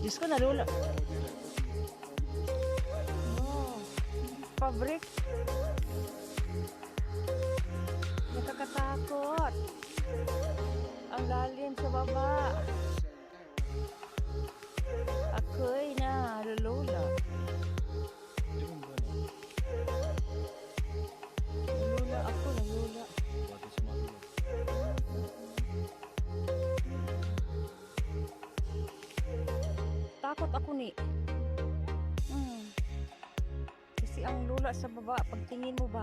Diyos ko, nalula. Oh, pabrik. Nakakatakot. Ang lalim sa baba. Ako'y nalulula. Nalula ako, nalula. Takot ako ni. Kasi ang lula sa baba, pagtingin mo ba?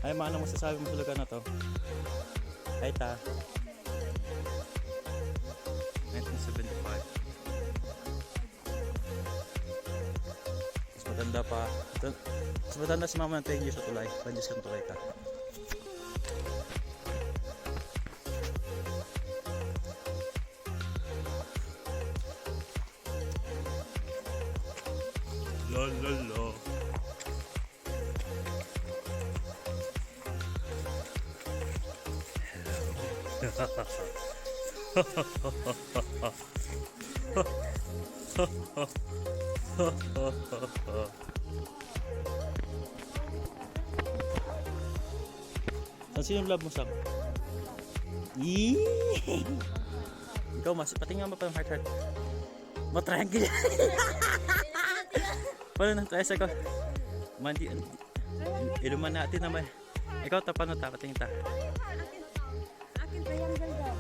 Ay, ano masasabi mo sa lugar na to? Ay, ta. 1975. Mas matanda pa. Mas matanda si mama ng 10 years sa tulay. 10 years kang tulay ka. La la la. Saan yung love mo, Sam? Ikaw mas, patingin mo pa yung heart. Matriangle. Paano nang tries ako? Mandi, iluman natin naman. Ikaw tapano ta, patingin ta. Akin triangle daw.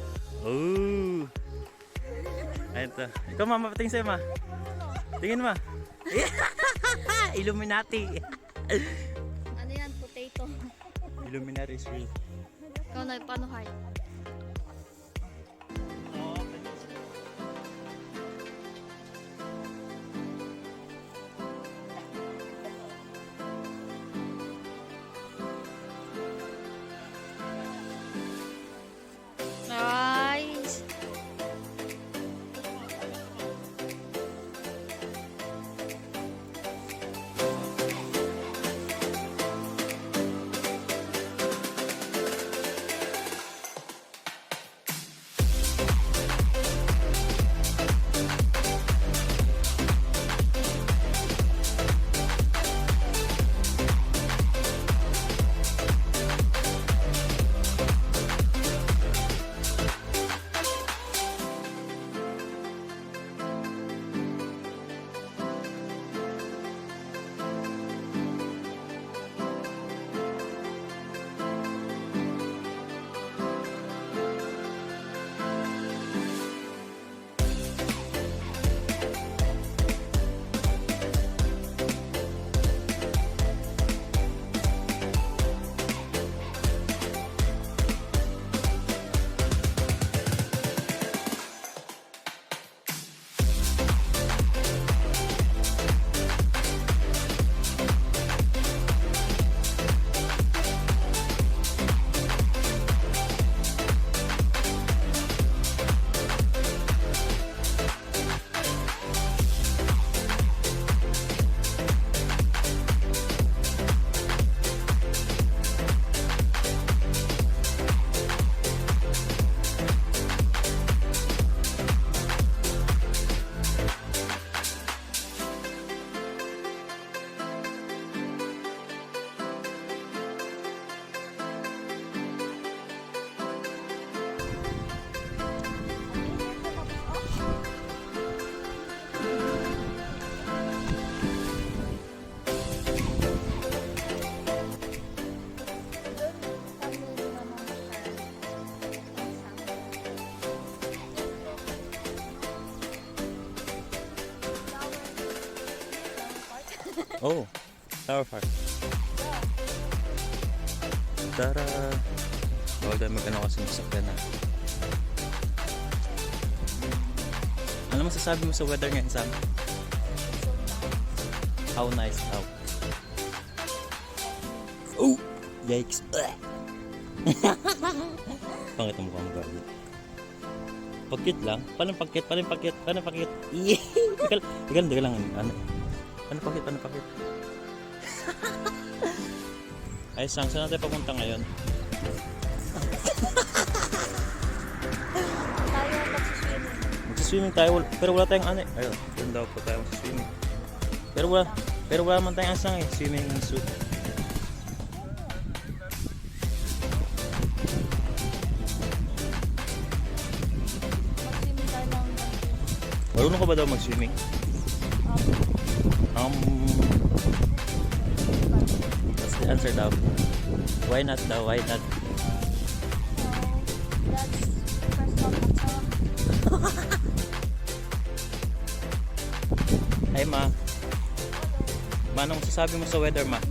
Oh. Ayun to. Ikaw mama, patingin sa'yo ma. Tingin ma. Illuminati. Ano yan? Potato. Illuminati is real. Ikaw na, paano heart? Nice. Oh, Tower Park. Tara! Bawal tayo mag-ano kasi masakyan na. Ano masasabi mo sa weather ngayon, Sam? How nice, how? Oh! Yikes! Pangit ang mukha mo gabi. Pagkit lang? Paano pagkit? Paano pagkit? Paano pagkit? Teka lang. Ano? Paano pagkit? Ay, Sam, saan natin papunta ngayon? Tayo magsiswimming. Magsiswimming tayo, pero wala tayong ano eh. Ayun, doon daw po tayo magsiswimming. Pero wala man tayong asang eh, swimming suit. Magsiswimming tayo ng Marunong ka ba daw mag-swimming? That's the answer daw. Why not daw? Why not? that's first of all. Hi, Ma. Ma, anong sasabi mo sa weather, Ma?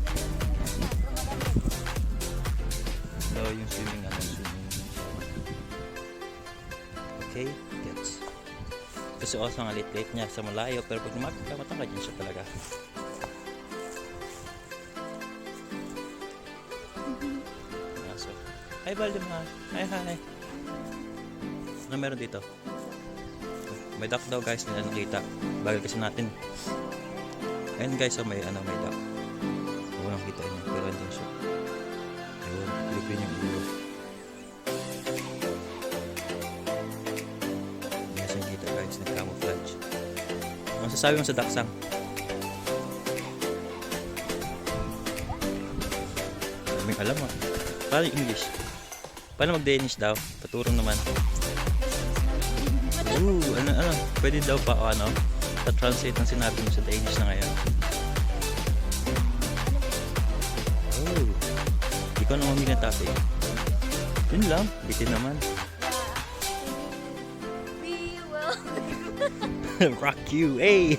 Daw yung swimming. Okay, gets. Kasi also ang late niya sa malayo, pero pag lumapit ka, matangkad yun siya talaga. So, hi, Baldim, ha? Hi. Ano meron dito? May duck daw, guys, nila nakita. Bagal kasi natin. Ayun, guys, may duck. Huwag nang kita niya, pero andyan siya. Ayun, pilipin yung ulo. Hindi siya kita, guys, nag-camouflage. Ano sasabi mo sa duck, Sam? Maraming alam, ha? Paano yung English? Paano mag-Danish daw? Paturo naman. Ano? Pwede daw pa translate ng sinabi mo sa Danish na ngayon. Ikaw na mamili ng topic. Yun lang, bitin naman. We will Rock you, hey!